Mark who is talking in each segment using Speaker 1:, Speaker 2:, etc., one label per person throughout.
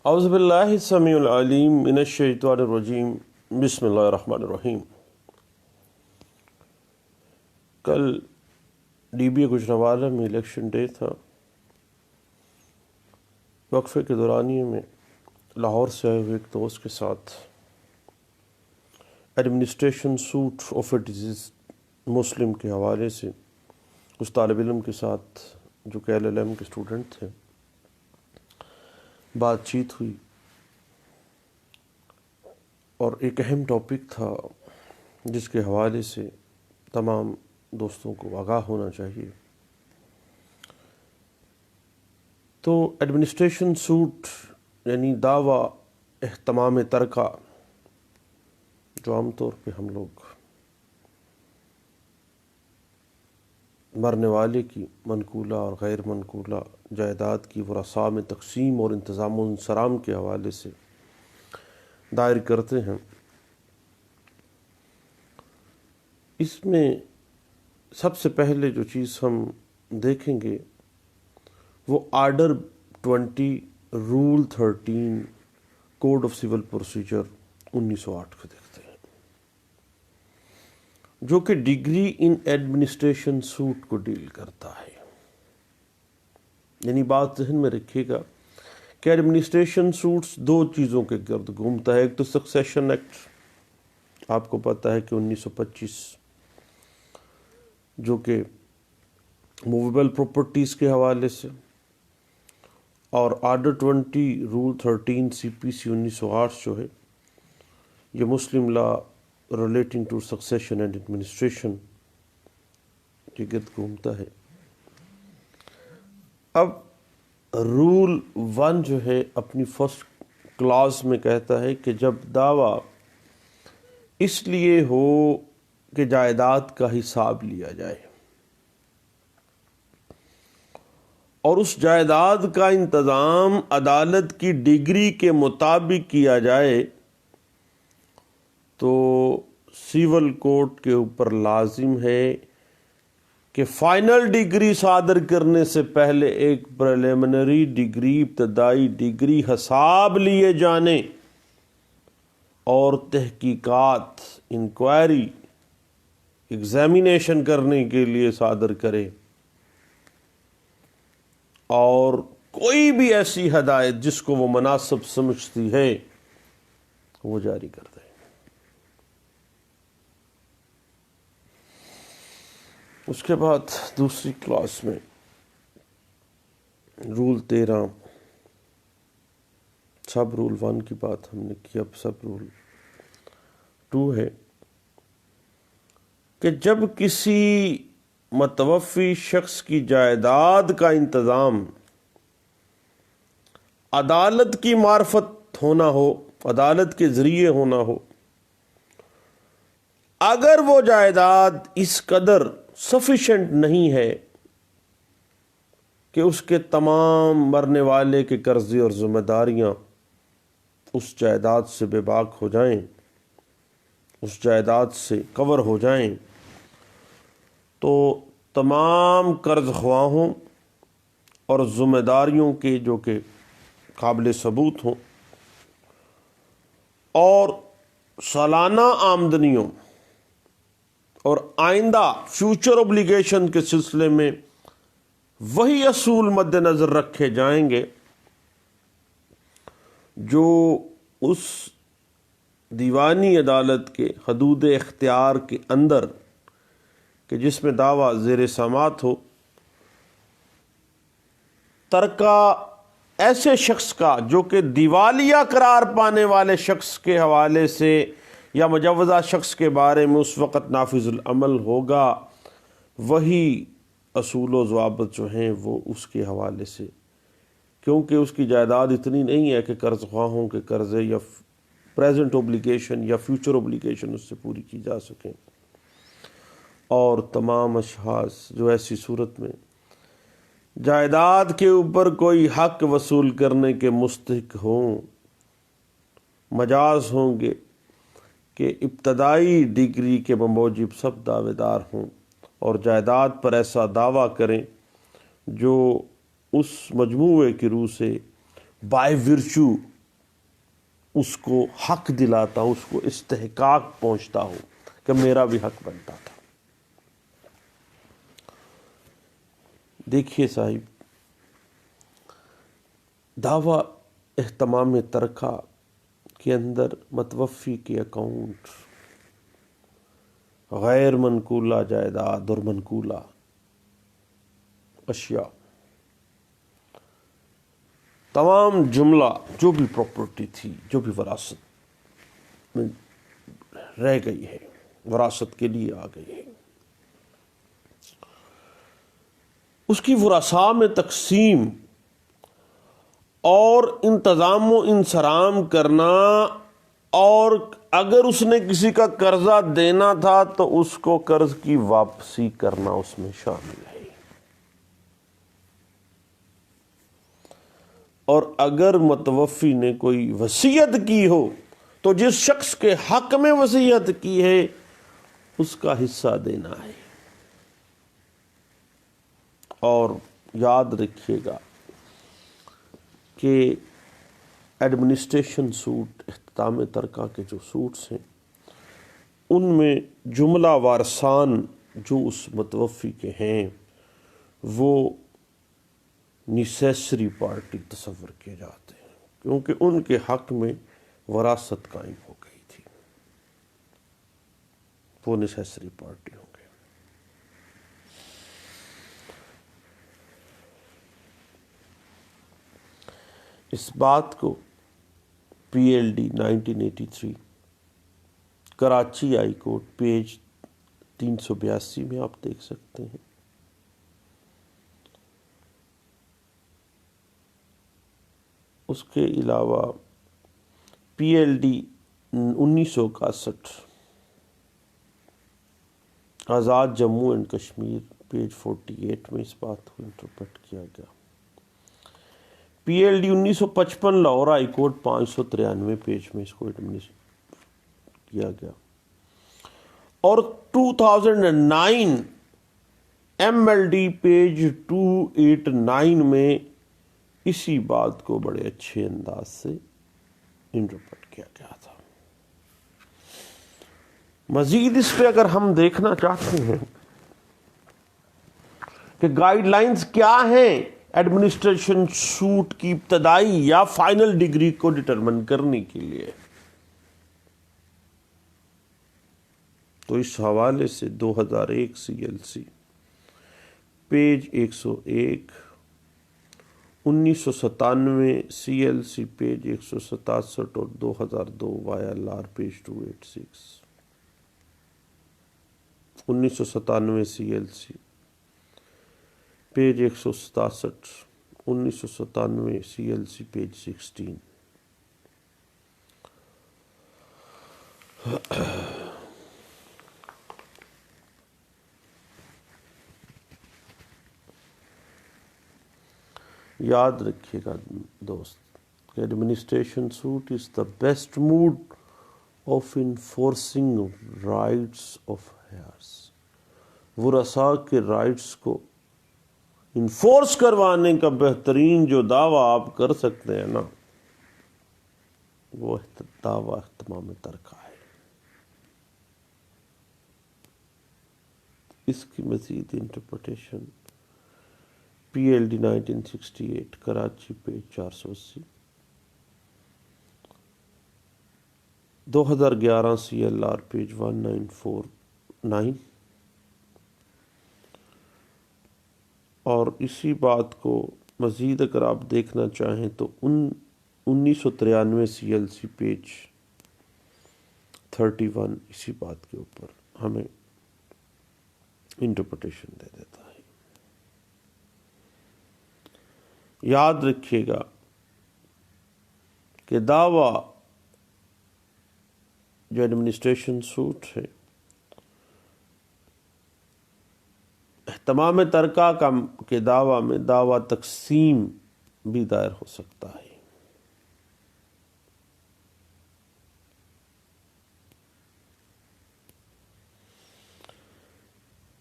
Speaker 1: اعوذ باللہ السمیع العلیم من الشیطان الرجیم بسم اللہ الرحمن الرحیم۔ کل DBA گوجرانوالہ میں الیکشن ڈے تھا۔ وقفے کے دورانیے میں لاہور سے آئے ہوئے ایک دوست کے ساتھ administration suit of a deceased Muslim کے حوالے سے اس طالب علم کے ساتھ جو کہ LLM کے اسٹوڈنٹ تھے بات چیت ہوئی، اور ایک اہم ٹاپک تھا جس کے حوالے سے تمام دوستوں کو آگاہ ہونا چاہیے۔ تو ایڈمنسٹریشن سوٹ یعنی دعویٰ اہتمام ترکہ، جو عام طور پہ ہم لوگ مرنے والے کی منقولہ اور غیر منقولہ جائیداد کی ورثاء میں تقسیم اور انتظام و انصرام کے حوالے سے دائر کرتے ہیں۔ اس میں سب سے پہلے جو چیز ہم دیکھیں گے وہ order 20 rule 13 code of civil procedure 1908 کو دیکھتے ہیں، جو کہ ڈگری ان ایڈمنسٹریشن سوٹ کو ڈیل کرتا ہے۔ یعنی بات ذہن میں رکھیے گا کہ ایڈمنسٹریشن سوٹس دو چیزوں کے گرد گھومتا ہے۔ ایک تو سکسیشن ایکٹ، آپ کو پتہ ہے کہ 1925 جو کہ موویبل پراپرٹیز کے حوالے سے، اور آرڈر 20 رول 13 CPC 1908 جو ہے یہ Muslim law relating to succession and administration کے گرد گھومتا ہے۔ اب رول 1 جو ہے اپنی فرسٹ کلاز میں کہتا ہے کہ جب دعویٰ اس لیے ہو کہ جائیداد کا حساب لیا جائے اور اس جائیداد کا انتظام عدالت کی ڈگری کے مطابق کیا جائے تو سول کورٹ کے اوپر لازم ہے کہ فائنل ڈگری صادر کرنے سے پہلے ایک پریلیمنری ڈگری، ابتدائی ڈگری حساب لیے جانے اور تحقیقات، انکوائری، ایگزامینیشن کرنے کے لیے صادر کرے، اور کوئی بھی ایسی ہدایت جس کو وہ مناسب سمجھتی ہے وہ جاری کر دے۔ اس کے بعد دوسری کلاس میں رول 13 سب رول 1 کی بات ہم نے کی، اب سب رول 2 ہے کہ جب کسی متوفی شخص کی جائیداد کا انتظام عدالت کی معرفت ہونا ہو، عدالت کے ذریعے ہونا ہو، اگر وہ جائیداد اس قدر سفیشینٹ نہیں ہے کہ اس کے تمام مرنے والے کے قرضے اور ذمہ داریاں اس جائیداد سے بے باک ہو جائیں، اس جائیداد سے کور ہو جائیں، تو تمام قرض خواہوں اور ذمہ داریوں کے جو کہ قابل ثبوت ہوں اور سالانہ آمدنیوں اور آئندہ فیوچر اوبلیگیشن کے سلسلے میں وہی اصول مد نظر رکھے جائیں گے جو اس دیوانی عدالت کے حدود اختیار کے اندر کہ جس میں دعویٰ زیر سماعت ہو، ترکہ ایسے شخص کا جو کہ دیوالیہ قرار پانے والے شخص کے حوالے سے یا مجوزہ شخص کے بارے میں اس وقت نافذ العمل ہوگا، وہی اصول و ضوابط جو ہیں وہ اس کے حوالے سے، کیونکہ اس کی جائیداد اتنی نہیں ہے کہ قرض خواہوں کے قرضے یا پریزنٹ اوبلیگیشن یا فیوچر اوبلیگیشن اس سے پوری کی جا سکیں، اور تمام اشخاص جو ایسی صورت میں جائیداد کے اوپر کوئی حق وصول کرنے کے مستحق ہوں، مجاز ہوں گے کہ ابتدائی ڈگری کے بموجب سب دعوے دار ہوں اور جائیداد پر ایسا دعویٰ کریں جو اس مجموعے کی روح سے بائی ورچو اس کو حق دلاتا ہوں، اس کو استحقاق پہنچتا ہوں کہ میرا بھی حق بنتا تھا۔ دیکھیے صاحب، دعویٰ اہتمام ترکہ کے اندر متوفی کے اکاؤنٹ، غیر منقولہ جائیداد اور منقولہ اشیاء، تمام جملہ جو بھی پراپرٹی تھی، جو بھی وراثت میں رہ گئی ہے، وراثت کے لیے آ گئی ہے، اس کی ورثاء میں تقسیم اور انتظام و انصرام کرنا، اور اگر اس نے کسی کا قرضہ دینا تھا تو اس کو قرض کی واپسی کرنا اس میں شامل ہے، اور اگر متوفی نے کوئی وصیت کی ہو تو جس شخص کے حق میں وصیت کی ہے اس کا حصہ دینا ہے۔ اور یاد رکھیے گا کہ ایڈمنسٹریشن سوٹ، اختتام ترکہ کے جو سوٹس ہیں، ان میں جملہ وارثان جو اس متوفی کے ہیں وہ نیسیسری پارٹی تصور کیے جاتے ہیں، کیونکہ ان کے حق میں وراثت قائم ہو گئی تھی، وہ نیسیسری پارٹی ہوں گے۔ اس بات کو پی L D 1983 Karachi high court page 382 میں آپ دیکھ سکتے ہیں۔ اس کے علاوہ پی L D 1961 Azad Jammu and Kashmir page 48 میں اس بات کو انٹرپریٹ کیا گیا۔ پی L D 1955 Lahore high court 593 page میں اس کو ایڈمنسٹریٹ کیا گیا، اور 2009 ایم ایل ڈی پیج 289 میں اسی بات کو بڑے اچھے انداز سے انٹرپریٹ کیا گیا تھا۔ مزید اس پہ اگر ہم دیکھنا چاہتے ہیں کہ گائیڈ لائنز کیا ہیں ایڈمنسٹریشن سوٹ کی ابتدائی یا فائنل ڈگری کو ڈٹرمن کرنے کے لیے، تو اس حوالے سے 2001 C L C page 101، 1997 C L C page 167 اور 2002 Y L R page 286، 1997 C L C page 167، 1997 C L C page 16۔ یاد رکھیے گا دوست کہ administration suit is the best mode of enforcing rights of heirs. ورثاء کے rights کو enforce کروانے کا بہترین جو دعویٰ آپ کر سکتے ہیں نا، وہ دعویٰ اہتمام ترکہ ہے۔ اس کی مزید interpretation P L D 1968 Karachi page 480، 2011 C L R page 1949، اور اسی بات کو مزید اگر آپ دیکھنا چاہیں تو 1993 سی ایل سی پیج 31 اسی بات کے اوپر ہمیں انٹرپریٹیشن دے دیتا ہے۔ یاد رکھیے گا کہ دعویٰ جو ایڈمنسٹریشن سوٹ ہے، اہتمام ترکہ کے دعویٰ میں دعویٰ تقسیم بھی دائر ہو سکتا ہے۔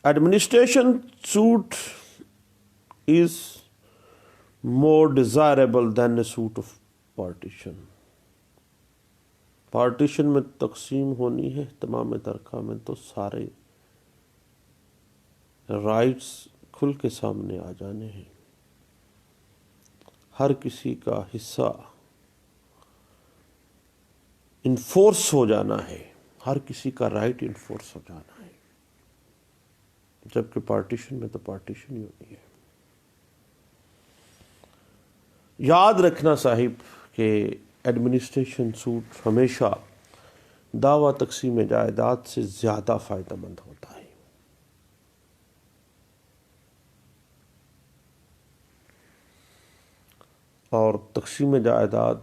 Speaker 1: Administration suit is more desirable than a suit of partition. Partition میں تقسیم ہونی ہے تمام ترکہ میں تو سارے رائٹس کھل کے سامنے آ جانے ہیں، ہر کسی کا حصہ انفورس ہو جانا ہے، ہر کسی کا رائٹ انفورس ہو جانا ہے، جبکہ پارٹیشن میں تو پارٹیشن ہی ہونی ہے۔ یاد رکھنا صاحب کہ ایڈمنسٹریشن سوٹ ہمیشہ دعویٰ تقسیم جائیداد سے زیادہ فائدہ مند ہوتا ہے۔ اور تقسیم جائیداد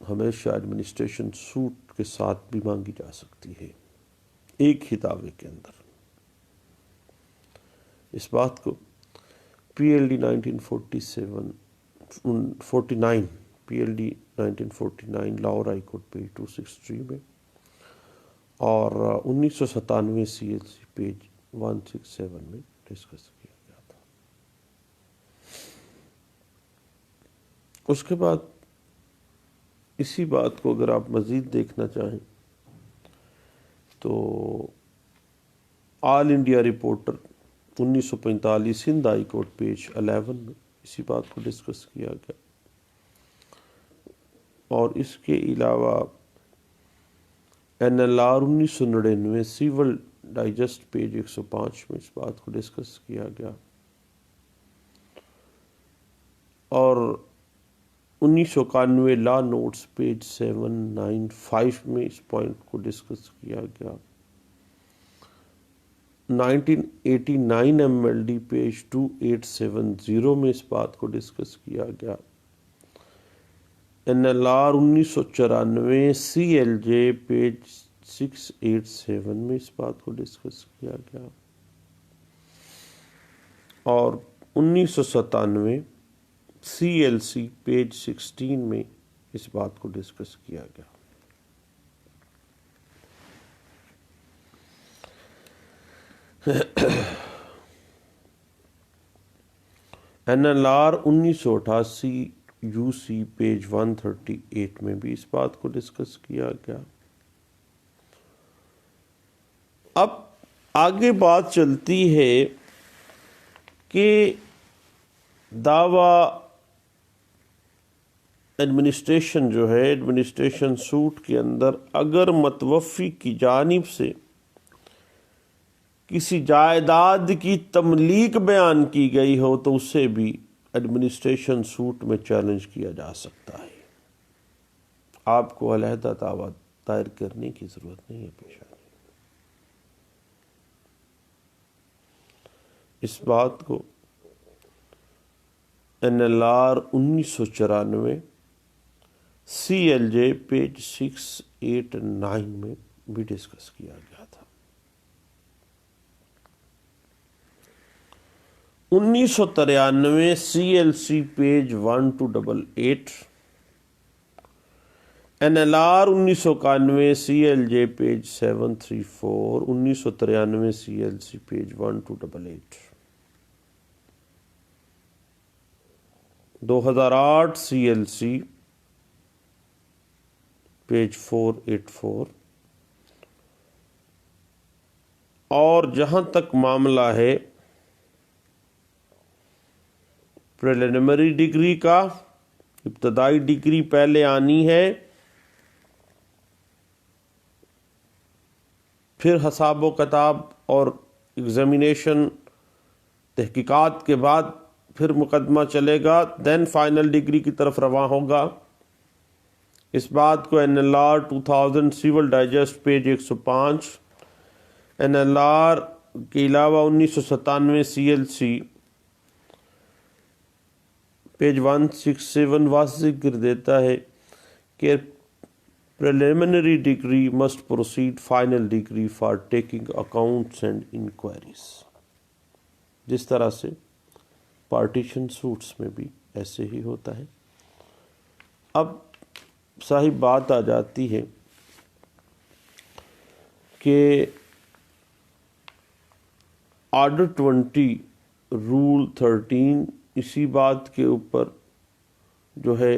Speaker 1: ہمیشہ ایڈمنسٹریشن سوٹ کے ساتھ بھی مانگی جا سکتی ہے، ایک ہی دعوے کے اندر۔ اس بات کو پی ایل ڈی 49 پی L D 1949 Lahore high court page 263 میں اور 1997 سی ایل سی پیج 167 میں ڈسکس کیا گیا تھا۔ اس کے بعد اسی بات کو اگر آپ مزید دیکھنا چاہیں تو all India reporter 1945 Sindh high court page 11 میں اسی بات کو ڈسکس کیا گیا، اور اس کے علاوہ N L R 1999 civil digest page 105 میں اس بات کو ڈسکس کیا گیا، اور 1991 لا نوٹس پیج 795 میں اس پوائنٹ کو ڈسکس کیا گیا، 1989 ایم ایل ڈی پیج 2870 میں اس بات کو ڈسکس کیا گیا، N L R 1994 C L J page 687 میں اس بات کو ڈسکس کیا گیا، اور 1997 سی ایل سی پیج 16 میں اس بات کو ڈسکس کیا گیا۔ N L R 1988 U C page 138 میں بھی اس بات کو ڈسکس کیا گیا۔ اب آگے بات چلتی ہے کہ دعویٰ ایڈمنسٹریشن جو ہے ایڈمنسٹریشن سوٹ کے اندر اگر متوفی کی جانب سے کسی جائیداد کی تملیک بیان کی گئی ہو تو اسے بھی ایڈمنسٹریشن سوٹ میں چیلنج کیا جا سکتا ہے، آپ کو علیحدہ دعویٰ دائر کرنے کی ضرورت نہیں ہے پیشانی۔ اس بات کو N L R 1994 C L J page 689 میں بھی ڈسکس کیا گیا تھا۔ 1993 C L C page 1288، N L R 1991 C L J page 734، 1993 C L C page 1288، 2008 C L C page 484، اور جہاں تک معاملہ ہے پریلیمنری ڈگری کا، ابتدائی ڈگری پہلے آنی ہے، پھر حساب و کتاب اور ایگزامینیشن تحقیقات کے بعد پھر مقدمہ چلے گا، دین فائنل ڈگری کی طرف رواں ہوگا۔ اس بات کو N L R 2000 civil digest page 105، N L R کے علاوہ 1997 سی ایل سی پیج 167 واضح کر دیتا ہے کہ preliminary degree must proceed final degree for taking accounts and inquiries۔ جس طرح سے پارٹیشن سوٹس میں بھی ایسے ہی ہوتا ہے۔ اب صاحب بات آ جاتی ہے کہ آرڈر 20 رول 13 اسی بات کے اوپر جو ہے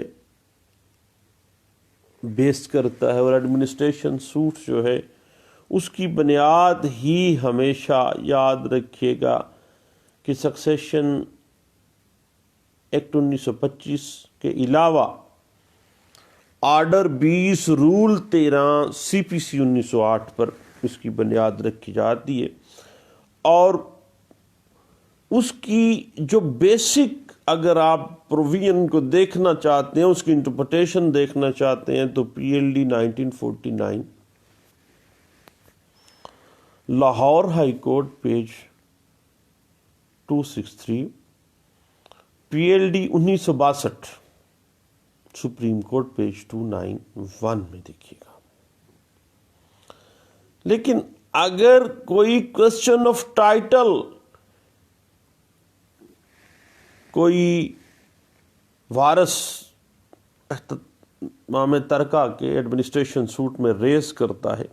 Speaker 1: بیس کرتا ہے، اور ایڈمنسٹریشن سوٹ جو ہے اس کی بنیاد ہی ہمیشہ یاد رکھیے گا کہ سکسیشن ایکٹ 1925 کے علاوہ آرڈر 20 رول 13 سی پی سی 1908 پر اس کی بنیاد رکھی جاتی ہے، اور اس کی جو بیسک اگر آپ پروویژن کو دیکھنا چاہتے ہیں، اس کی انٹرپریٹیشن دیکھنا چاہتے ہیں، تو پی L D 1949 Lahore high court page 263، پی L D 1962 supreme court page 291 میں دیکھیے گا۔ لیکن اگر کوئی کوشچن آف ٹائٹل، کوئی وارث اہتمام ترکہ کے ایڈمنسٹریشن سوٹ میں ریز کرتا ہے،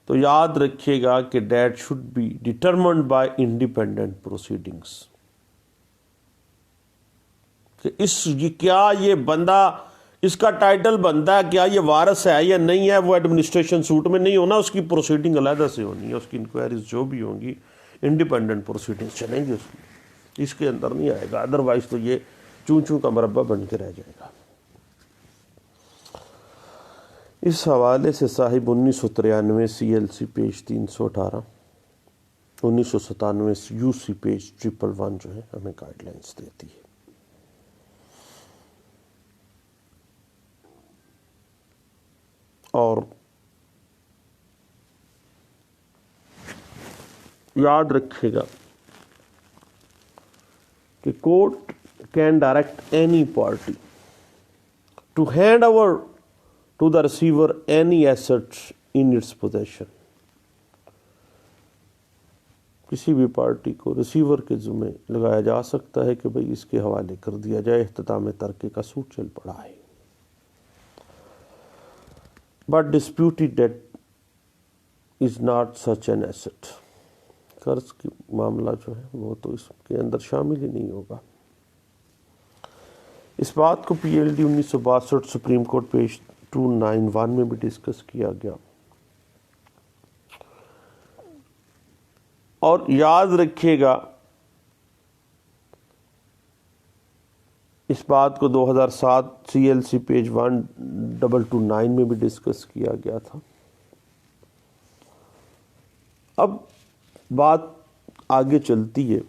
Speaker 1: تو یاد رکھیے گا کہ that should be determined by independent proceedings, کہ کیا یہ بندہ، اس کا ٹائٹل بنتا ہے، کیا یہ وارث ہے یا نہیں ہے، وہ ایڈمنسٹریشن سوٹ میں نہیں ہونا، اس کی پروسیڈنگ علیحدہ سے ہونی ہے، اس کی انکوائریز جو بھی ہوں گی انڈیپینڈنٹ پروسیڈنگس چلیں گی، اس کے اندر نہیں آئے گا، ادروائز تو یہ چون چون کا مربع بن کے رہ جائے گا۔ اس حوالے سے صاحب 1993 C L C page 318، 1997 U C page 111 جو ہے ہمیں گائیڈ لائنس دیتی ہے۔ اور یاد رکھے گا کہ court can direct any party to hand over to the receiver any asset in its possession, کسی بھی پارٹی کو ریسیور کے ذمہ لگایا جا سکتا ہے کہ بھئی اس کے حوالے کر دیا جائے، اختتام ترکے کا سوٹ چل پڑا ہے۔ But disputed debt is not such an asset، قرض کی معاملہ جو ہے وہ تو اس کے اندر شامل ہی نہیں ہوگا۔ اس بات کو پی L D 1962 supreme court page 291 میں بھی ڈسکس کیا گیا، اور یاد رکھیے گا اس بات کو 2007 سی ایل سی پیج 1229 میں بھی ڈسکس کیا گیا تھا۔ اب بات آگے چلتی ہے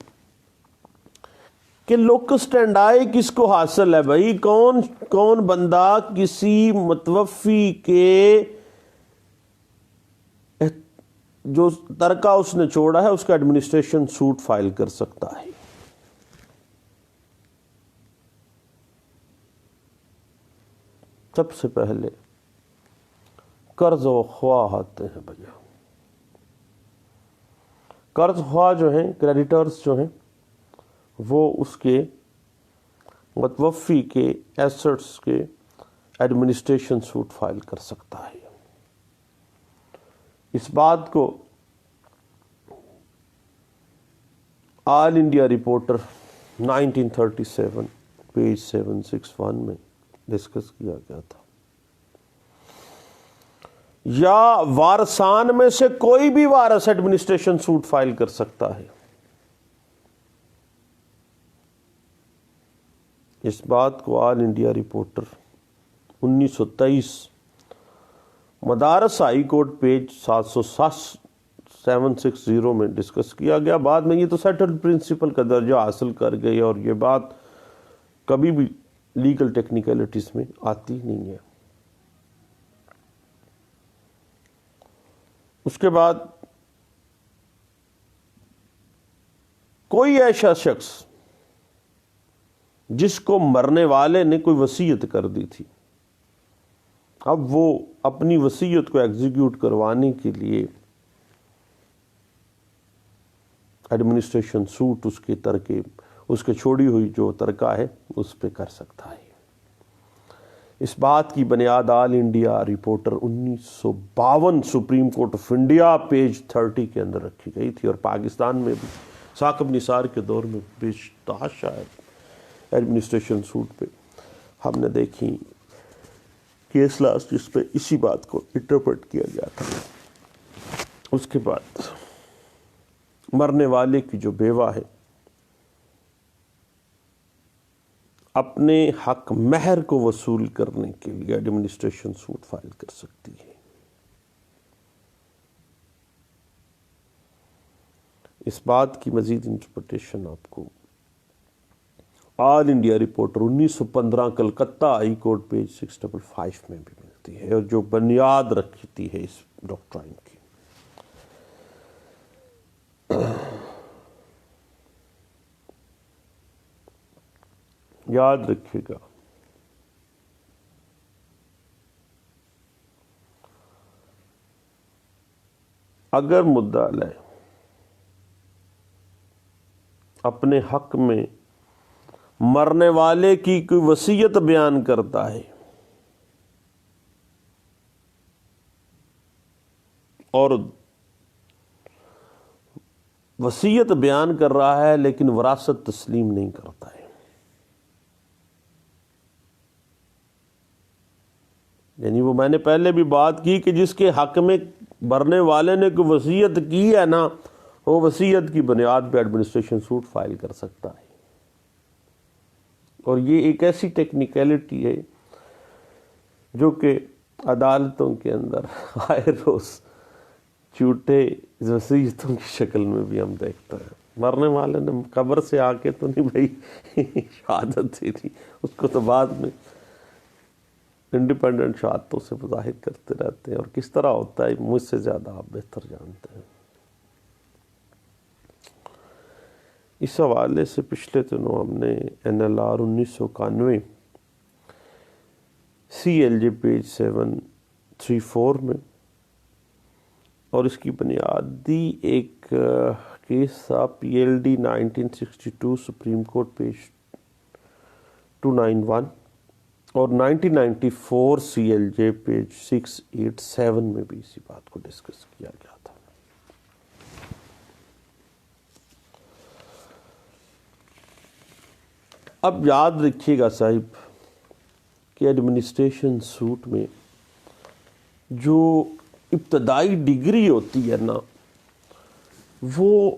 Speaker 1: کہ لوکس اسٹینڈائی کس کو حاصل ہے بھائی، کون بندہ کسی متوفی کے جو ترکہ اس نے چھوڑا ہے اس کا ایڈمنسٹریشن سوٹ فائل کر سکتا ہے۔ سب سے پہلے قرض و خواہ آتے ہیں بھیا۔ قرض خواہ جو ہیں، کریڈیٹرز جو ہیں، وہ اس کے متوفی کے ایسٹس کے ایڈمنسٹریشن سوٹ فائل کر سکتا ہے۔ اس بات کو آل انڈیا رپورٹر 1937 پیج 761 میں ڈسکس کیا گیا تھا۔ یا وارثان میں سے کوئی بھی وارث ایڈمنسٹریشن سوٹ فائل کر سکتا ہے۔ اس بات کو آل انڈیا رپورٹر 1923 مدارس ہائی کورٹ پیج 760 میں ڈسکس کیا گیا۔ بعد میں یہ تو سیٹلڈ پرنسپل کا درجہ حاصل کر گئی، اور یہ بات کبھی بھی لیگل ٹیکنیکلٹیز میں آتی نہیں ہے۔ اس کے بعد کوئی ایسا شخص جس کو مرنے والے نے کوئی وصیت کر دی تھی، اب وہ اپنی وصیت کو ایگزیکیوٹ کروانے کے لیے ایڈمنسٹریشن سوٹ اس کے ترکے، اس کے چھوڑی ہوئی جو ترکہ ہے اس پہ کر سکتا ہے۔ اس بات کی بنیاد all India reporter 1952 supreme court of India page 30 کے اندر رکھی گئی تھی، اور پاکستان میں بھی ثاقب نثار کے دور میں بیشتہا شاید ایڈمنسٹریشن سوٹ پہ ہم نے دیکھی کیس لاسٹ جس پہ اسی بات کو انٹرپریٹ کیا گیا تھا. اس کے بعد مرنے والے کی جو بیوہ ہے اپنے حق مہر کو وصول کرنے کے لیے ایڈمنسٹریشن سوٹ فائل کر سکتی ہے. اس بات کی مزید انٹرپریٹیشن آپ کو all India reporter 1915 Calcutta high court page 655 میں بھی ملتی ہے، اور جو بنیاد رکھتی ہے اس ڈاکٹرائن کی. یاد رکھیے گا اگر مدعا علیہ اپنے حق میں مرنے والے کی کوئی وصیت بیان کرتا ہے اور وصیت بیان کر رہا ہے لیکن وراثت تسلیم نہیں کرتا ہے، یعنی وہ میں نے پہلے بھی بات کی کہ جس کے حق میں مرنے والے نے کوئی وصیت کی ہے نا، وہ وصیت کی بنیاد پہ ایڈمنسٹریشن سوٹ فائل کر سکتا ہے. اور یہ ایک ایسی ٹیکنیکلٹی ہے جو کہ عدالتوں کے اندر آئے روز جھوٹے وصیتوں کی شکل میں بھی ہم دیکھتے ہیں. مرنے والے نے قبر سے آ کے تو نہیں بھائی شہادت دی تھی، اس کو تو بعد میں انڈیپینڈنٹ شہادتوں سے ظاہر کرتے رہتے ہیں، اور کس طرح ہوتا ہے مجھ سے زیادہ آپ بہتر جانتے ہیں. اس حوالے سے پچھلے دنوں ہم نے NLR 1991 CLJ پیج 734 میں، اور اس کی بنیادی ایک کیس تھا PLD 1962 سپریم کورٹ پیج 291، اور 1994 CLJ پیج 687 میں بھی اسی بات کو ڈسکس کیا گیا تھا. اب یاد رکھیے گا صاحب کہ ایڈمنسٹریشن سوٹ میں جو ابتدائی ڈگری ہوتی ہے نا، وہ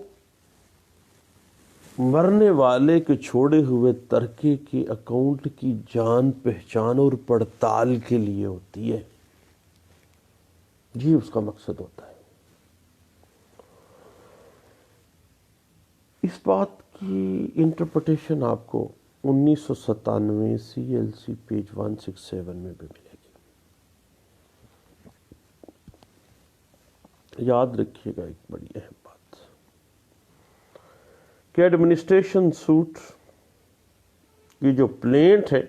Speaker 1: مرنے والے کے چھوڑے ہوئے ترکے کے اکاؤنٹ کی جان پہچان اور پڑتال کے لیے ہوتی ہے. یہ اس کا مقصد ہوتا ہے. اس بات کی انٹرپریٹیشن آپ کو 1997 CLC پیج 167 میں بھی ملے گی. یاد رکھیے گا ایک بڑی اہم بات کہ ایڈمنسٹریشن سوٹ کی جو پلینٹ ہے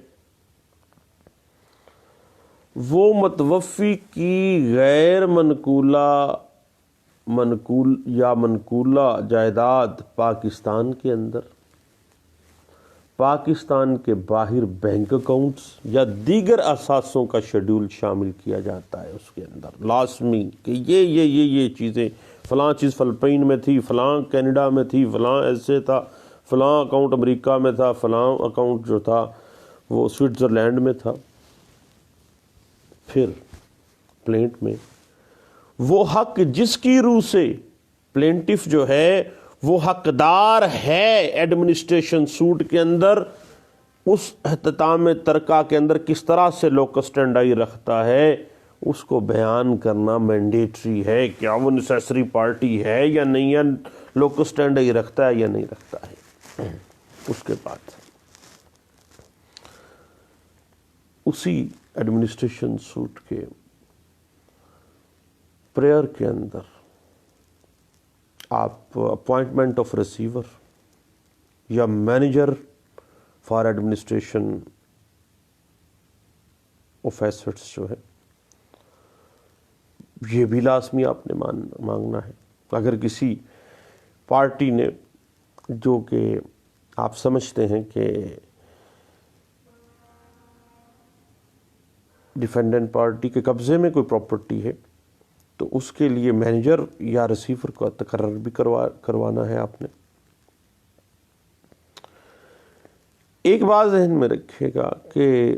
Speaker 1: وہ متوفی کی غیر منقولہ جائیداد پاکستان کے اندر، پاکستان کے باہر بینک اکاؤنٹس یا دیگر اثاثوں کا شیڈول شامل کیا جاتا ہے اس کے اندر لازمی کہ یہ چیزیں، فلاں چیز فلپائن میں تھی، فلاں کینیڈا میں تھی، فلاں ایسے تھا، فلاں اکاؤنٹ امریکہ میں تھا، فلاں اکاؤنٹ جو تھا وہ سوئٹزرلینڈ میں تھا. پھر پلینٹ میں وہ حق جس کی روح سے پلینٹف جو ہے وہ حقدار ہے ایڈمنسٹریشن سوٹ کے اندر، اس اختتام ترکہ کے اندر کس طرح سے لوکس اسٹینڈائی رکھتا ہے اس کو بیان کرنا مینڈیٹری ہے. کیا وہ نیسیسری پارٹی ہے یا نہیں ہے، لوکس اسٹینڈائی رکھتا ہے یا نہیں رکھتا ہے. اس کے بعد اسی ایڈمنسٹریشن سوٹ کے پریئر کے اندر آپ اپوائنٹمنٹ آف ریسیور یا manager for administration of assets جو ہے یہ بھی لازمی آپ نے مانگنا ہے. اگر کسی پارٹی نے، جو کہ آپ سمجھتے ہیں کہ ڈیفینڈنٹ پارٹی کے قبضے میں کوئی پراپرٹی ہے، تو اس کے لیے مینیجر یا ریسیور کو تقرر بھی کروانا ہے آپ نے. ایک بات ذہن میں رکھیے گا کہ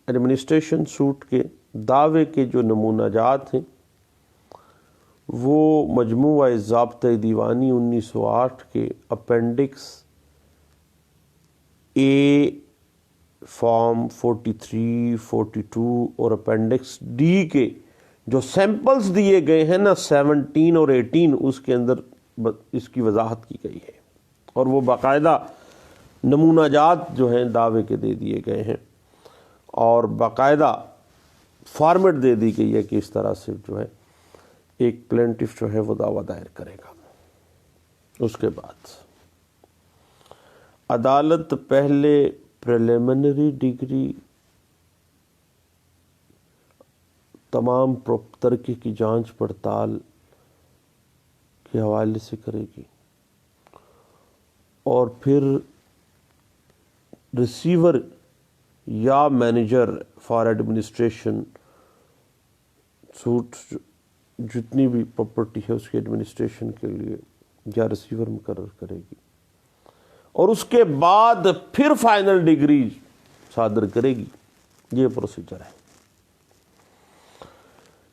Speaker 1: ایڈمنسٹریشن سوٹ کے دعوے کے جو نمونہ جات ہیں وہ مجموعہ ضابطۂ دیوانی 1908 کے اپینڈکس اے فارم 43, 42 اور اپینڈکس ڈی کے جو سیمپلز دیے گئے ہیں نا 17 اور 18 اس کے اندر اس کی وضاحت کی گئی ہے، اور وہ باقاعدہ نمونہ جات جو ہیں دعوے کے دے دیے گئے ہیں اور باقاعدہ فارمیٹ دے دی گئی ہے کہ اس طرح سے جو ہے ایک پلینٹف جو ہے وہ دعویٰ دائر کرے گا۔ اس کے بعد عدالت پہلے پریلیمنری ڈگری تمام ترقی کی جانچ پڑتال کے حوالے سے کرے گی، اور پھر ریسیور یا مینیجر فار ایڈمنسٹریشن سوٹ جتنی بھی پراپرٹی ہے اس کی ایڈمنسٹریشن کے لیے یا ریسیور مقرر کرے گی، اور اس کے بعد پھر فائنل ڈگری صادر کرے گی۔ یہ پروسیجر ہے۔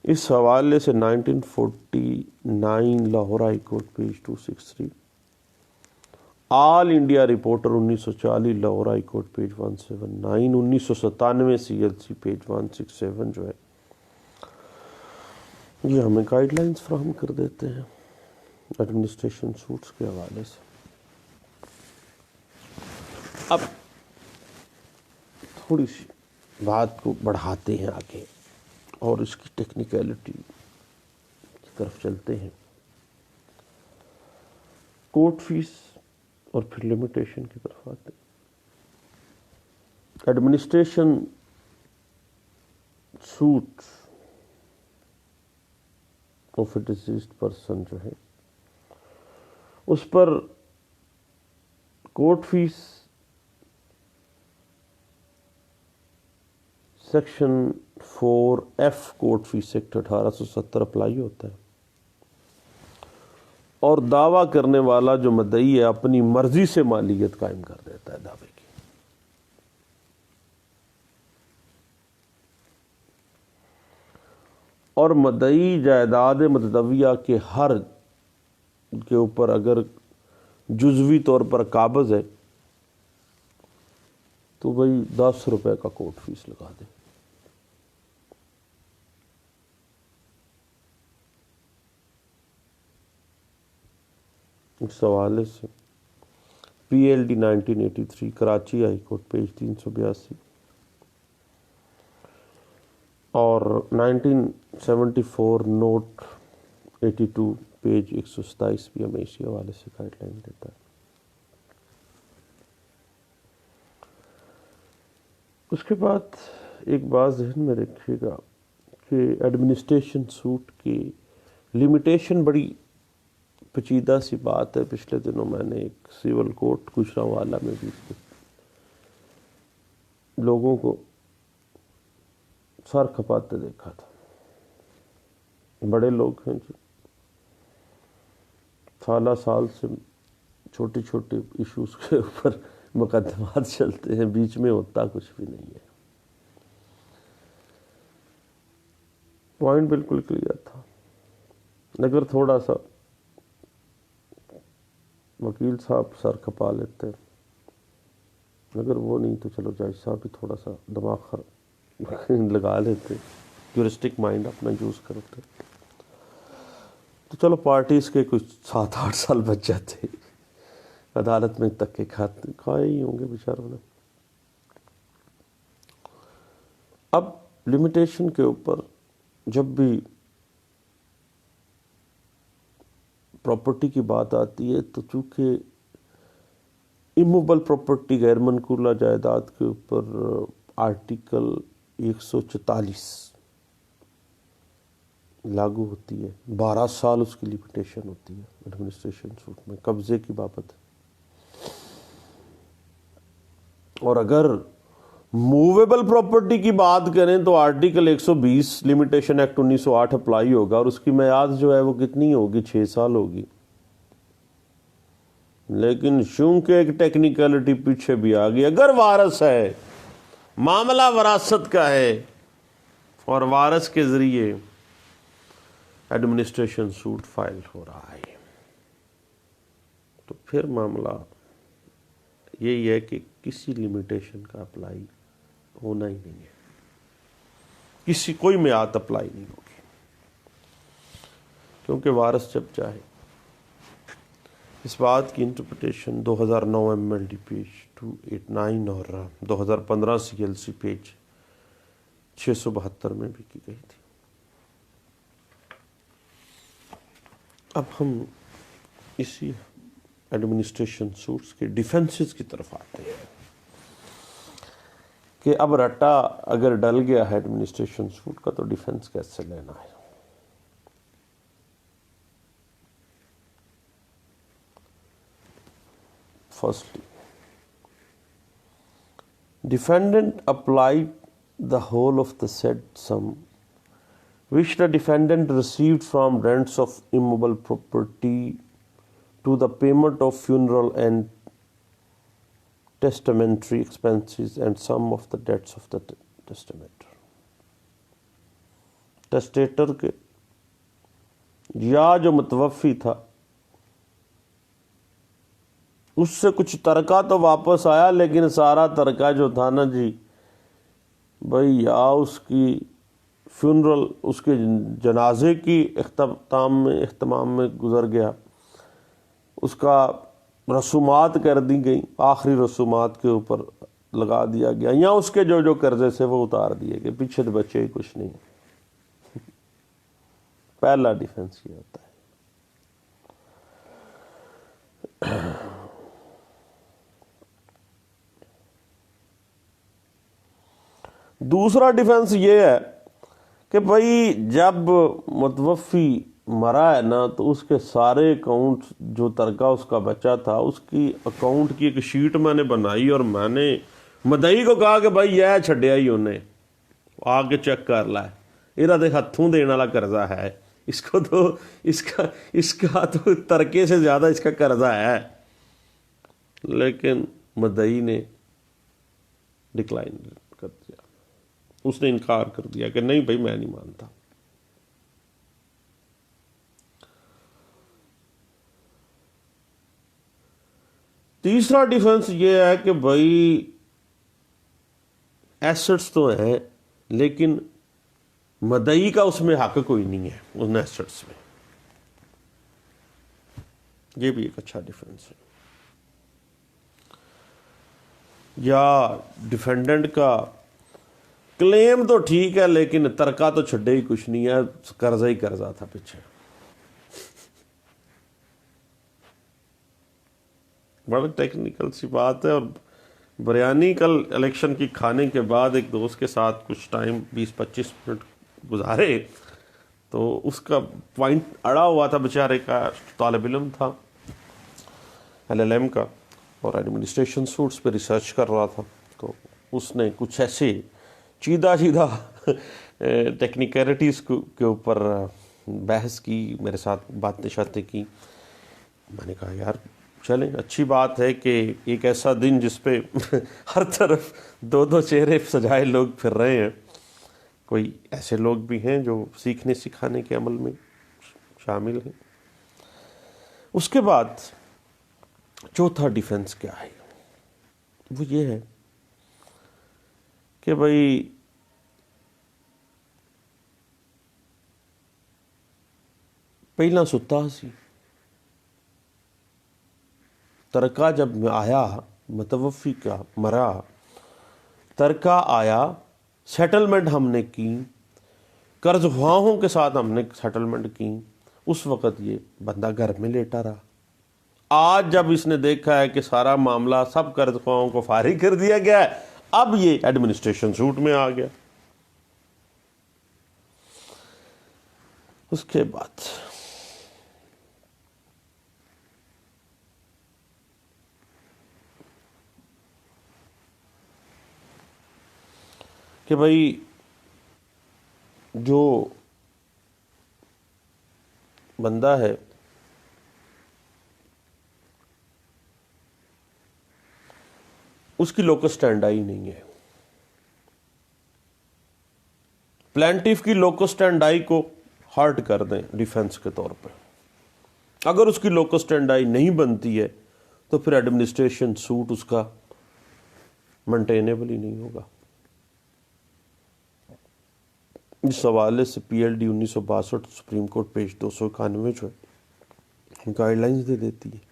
Speaker 1: اس حوالے سے 1949 Lahore high court page 263، all India reporter 1940 Lahore high court page 179، 1997 CLC page 167 جو ہے یہ ہمیں گائیڈ لائنز فراہم کر دیتے ہیں ایڈمنسٹریشن سوٹس کے حوالے سے۔ اب تھوڑی سی بات کو بڑھاتے ہیں آگے اور اس کی ٹیکنیکلٹی کی طرف چلتے ہیں۔ کورٹ فیس اور پھر لمیٹیشن کی طرف آتے ہیں۔ Administration suit of a deceased person جو ہے اس پر court fee section 4F court fee act 1870 apply ہوتا ہے، اور دعویٰ کرنے والا جو مدعی ہے اپنی مرضی سے مالیت قائم کر دیتا ہے دعوے کی۔ اور مدعی جائیداد متداویہ کے ہر کے اوپر اگر جزوی طور پر قابض ہے تو بھائی 10 روپے کا کورٹ فیس لگا دے۔ اس حوالے سے PLD 1983 Karachi high court page 382 اور 1974 نوٹ 82 پیج 127 بھی ہمیں اسی حوالے سے گائیڈ لائن دیتا ہے۔ اس کے بعد ایک بات ذہن میں رکھیے گا کہ ایڈمنسٹریشن سوٹ کی لمیٹیشن بڑی پیچیدہ سی بات ہے۔ پچھلے دنوں میں نے ایک سیول کورٹ گوجرانوالہ میں بھی لوگوں کو سر کھپاتے دیکھا تھا۔ بڑے لوگ ہیں جو سال سے چھوٹی چھوٹی ایشوز کے اوپر مقدمات چلتے ہیں، بیچ میں ہوتا کچھ بھی نہیں ہے۔ پوائنٹ بالکل کلیئر تھا، اگر تھوڑا سا وکیل صاحب سر کھپا لیتے، اگر وہ نہیں تو چلو جج صاحب بھی تھوڑا سا دماغ لگا لیتے، جورسٹک مائنڈ اپنا یوز کرتے، تو چلو پارٹیز کے کچھ 7-8 سال بچ جاتے، عدالت میں تک کے کھائے ہی ہوں گے بیچاروں نے۔ اب لمیٹیشن کے اوپر جب بھی پراپرٹی کی بات آتی ہے تو چونکہ اموبل پراپرٹی غیر منقولہ جائیداد کے اوپر آرٹیکل 144 لاگو ہوتی ہے، 12 سال اس کی لمیٹیشن ہوتی ہے ایڈمنسٹریشن سوٹ میں قبضے کی بابت۔ اور اگر موویبل پراپرٹی کی بات کریں تو آرٹیکل 120 لمیٹیشن ایکٹ 1908 اپلائی ہوگا، اور اس کی میعاد جو ہے وہ کتنی ہوگی؟ 6 سال ہوگی۔ لیکن چونکہ ایک ٹیکنیکلٹی پیچھے بھی آ گئی، اگر وارث ہے معاملہ وراثت کا ہے اور وارث کے ذریعے ایڈمنسٹریشن سوٹ فائل ہو رہا ہے، تو پھر معاملہ یہی ہے کہ کسی لمیٹیشن کا اپلائی ہونا ہی نہیں ہے، کسی کوئی میعاد اپلائی نہیں ہوگی، کیونکہ وارث جب چاہے۔ اس بات کی انٹرپریٹیشن 2009 MLD پیج 289 اور 2015 CLC پیج 672 میں بھی کی گئی تھی۔ اب ہم اسی ایڈمنسٹریشن سوٹس کے ڈیفنسز کی طرف آتے ہیں کہ اب رٹا اگر ڈل گیا ہے ایڈمنسٹریشن سوٹ کا تو ڈیفنس کیسے لینا ہے۔ Firstly, defendant applied the whole of the said sum which the defendant received from rents of immovable property to the payment of funeral and testamentary expenses and some of the debts of the testator. ٹیسٹیٹر کے یا جو متوفی تھا اس سے کچھ ترکہ تو واپس آیا، لیکن سارا ترکہ جو تھا نا جی بھائی، یا اس کی فیونرل، اس کے جنازے کی اہتمام میں گزر گیا، اس کا رسومات کر دی گئی، آخری رسومات کے اوپر لگا دیا گیا، یا اس کے جو قرضے سے وہ اتار دیے گئے، پیچھے تو بچے ہی کچھ نہیں۔ پہلا ڈیفنس یہ ہوتا ہے۔ دوسرا ڈیفنس یہ ہے کہ بھائی جب متوفی مرا ہے نا تو اس کے سارے اکاؤنٹ جو ترکہ اس کا بچا تھا، اس کی اکاؤنٹ کی ایک شیٹ میں نے بنائی اور میں نے مدعی کو کہا کہ بھائی یہ چھڈیا ہی انہیں آ کے چیک کر لا، یہ دیکھ ہتھوں دینے والا قرضہ ہے، اس کو تو اس کا تو ترکے سے زیادہ اس کا قرضہ ہے، لیکن مدعی نے ڈکلائن کر دیا، اس نے انکار کر دیا کہ نہیں بھائی میں نہیں مانتا۔ تیسرا ڈیفنس یہ ہے کہ بھائی ایسٹس تو ہیں لیکن مدعی کا اس میں حق کوئی نہیں ہے ان ایسٹس میں، یہ بھی ایک اچھا ڈیفنس ہے۔ یا ڈیفینڈنٹ کا کلیم تو ٹھیک ہے لیکن ترکہ تو چھڈے ہی کچھ نہیں ہے، قرضہ ہی قرضہ تھا پیچھے۔ بڑا ٹیکنیکل سی بات ہے، اور بریانی کل الیکشن کی کھانے کے بعد ایک دوست کے ساتھ کچھ ٹائم 20-25 منٹ گزارے تو اس کا پوائنٹ اڑا ہوا تھا، بیچارے کا طالب علم تھا LLM کا اور ایڈمنسٹریشن سوٹس پہ ریسرچ کر رہا تھا، تو اس نے کچھ ایسے چیدہ ٹیکنیکلٹیز کے اوپر بحث کی، میرے ساتھ باتیں شاتیں کی۔ میں نے کہا یار چلیں اچھی بات ہے کہ ایک ایسا دن جس پہ ہر طرف 2 چہرے سجائے لوگ پھر رہے ہیں، کوئی ایسے لوگ بھی ہیں جو سیکھنے سکھانے کے عمل میں شامل ہیں۔ اس کے بعد چوتھا ڈیفنس کیا ہے؟ وہ یہ ہے کہ بھائی پہلا ستا سی، ترکہ جب آیا متوفی کا مرا، ترکہ آیا، سیٹلمنٹ ہم نے کی، قرض خواہوں کے ساتھ ہم نے سیٹلمنٹ کی، اس وقت یہ بندہ گھر میں لیٹا رہا۔ آج جب اس نے دیکھا ہے کہ سارا معاملہ سب قرض خواہوں کو فارغ کر دیا گیا ہے، اب یہ ایڈمنسٹریشن سوٹ میں آ گیا۔ اس کے بعد کہ بھائی جو بندہ ہے اس کی لوکس اسٹینڈائی نہیں ہے، پلینٹیف کی لوکس ٹینڈائی کو ہارٹ کر دیں ڈیفنس کے طور پہ. اگر اس کی لوکس ٹینڈائی نہیں بنتی ہے تو پھر ایڈمنسٹریشن سوٹ اس کا مینٹینیبل ہی نہیں ہوگا. اس حوالے سے پی L D 1962 supreme court page 291 جو ہے گائیڈ لائنز دے دیتی ہے.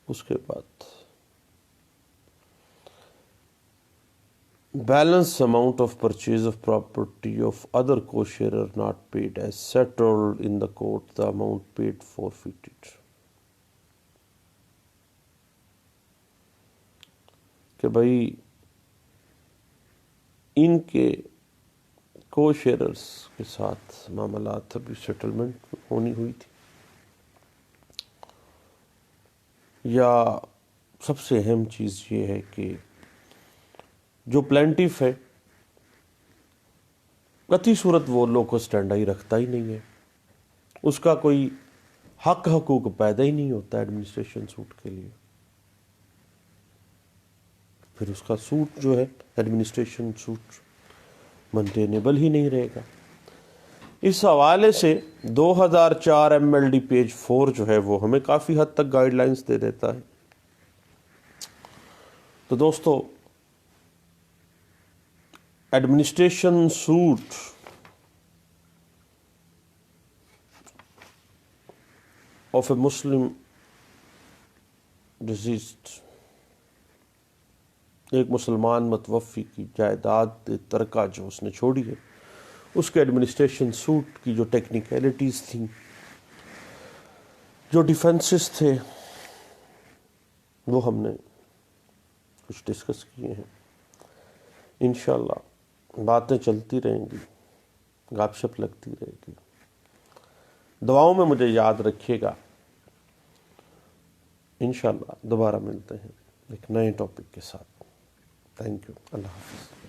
Speaker 1: اس کے بعد balance amount of purchase of property of other co-sharer not paid as settled in the court the amount paid forfeited. کہ بھائی ان کے کو شیئررز کے ساتھ معاملات ابھی سیٹلمنٹ ہونی ہوئی تھی، یا سب سے اہم چیز یہ ہے کہ جو پلینٹیف ہے قطعی صورت وہ لوکس ٹینڈائی رکھتا ہی نہیں ہے، اس کا کوئی حق حقوق پیدا ہی نہیں ہوتا ایڈمنسٹریشن سوٹ کے لیے، پھر اس کا سوٹ جو ہے ایڈمنسٹریشن سوٹ مینٹینیبل ہی نہیں رہے گا. اس حوالے سے 2004 ایم ایل ڈی پیج 4 جو ہے وہ ہمیں کافی حد تک گائیڈ لائنز دے دیتا ہے. تو دوستو administration suit of a Muslim diseased, ایک مسلمان متوفی کی جائیداد ترکہ جو اس نے چھوڑی ہے، اس کے ایڈمنسٹریشن سوٹ کی جو ٹیکنیکلٹیز تھیں، جو ڈیفنسز تھے، وہ ہم نے کچھ ڈسکس کیے ہیں. انشاءاللہ باتیں چلتی رہیں گی، گپ شپ لگتی رہے گی. دعاؤں میں مجھے یاد رکھیے گا. انشاءاللہ دوبارہ ملتے ہیں ایک نئے ٹاپک کے ساتھ. Thank you. اللہ حافظ.